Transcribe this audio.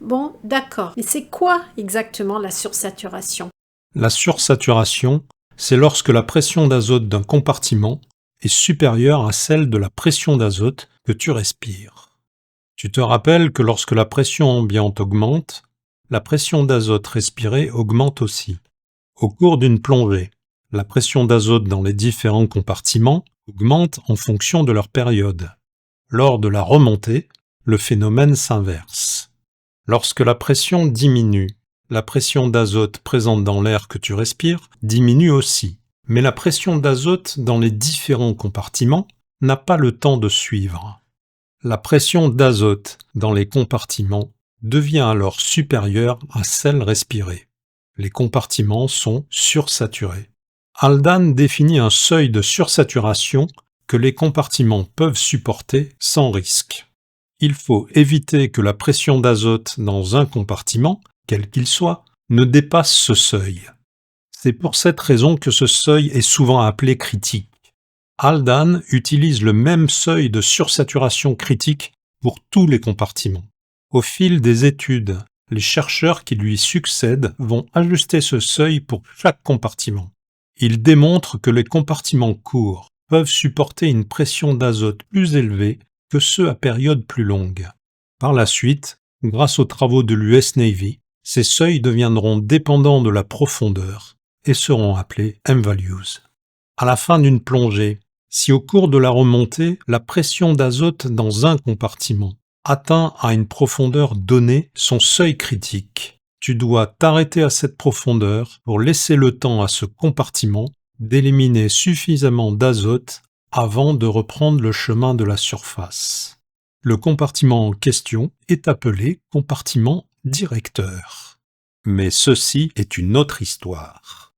Bon, d'accord. Mais c'est quoi exactement la sursaturation? La sursaturation, c'est lorsque la pression d'azote d'un compartiment est supérieure à celle de la pression d'azote que tu respires. Tu te rappelles que lorsque la pression ambiante augmente, la pression d'azote respirée augmente aussi. Au cours d'une plongée, la pression d'azote dans les différents compartiments augmente en fonction de leur période. Lors de la remontée, le phénomène s'inverse. Lorsque la pression diminue, la pression d'azote présente dans l'air que tu respires diminue aussi. Mais la pression d'azote dans les différents compartiments n'a pas le temps de suivre. La pression d'azote dans les compartiments devient alors supérieure à celle respirée. Les compartiments sont sursaturés. Haldane définit un seuil de sursaturation que les compartiments peuvent supporter sans risque. Il faut éviter que la pression d'azote dans un compartiment, quel qu'il soit, ne dépasse ce seuil. C'est pour cette raison que ce seuil est souvent appelé critique. Haldane utilise le même seuil de sursaturation critique pour tous les compartiments. Au fil des études, les chercheurs qui lui succèdent vont ajuster ce seuil pour chaque compartiment. Ils démontrent que les compartiments courts peuvent supporter une pression d'azote plus élevée que ceux à période plus longue. Par la suite, grâce aux travaux de l'US Navy, ces seuils deviendront dépendants de la profondeur et seront appelés M-values. À la fin d'une plongée, si au cours de la remontée, la pression d'azote dans un compartiment atteint à une profondeur donnée son seuil critique, tu dois t'arrêter à cette profondeur pour laisser le temps à ce compartiment d'éliminer suffisamment d'azote avant de reprendre le chemin de la surface. Le compartiment en question est appelé compartiment directeur. Mais ceci est une autre histoire.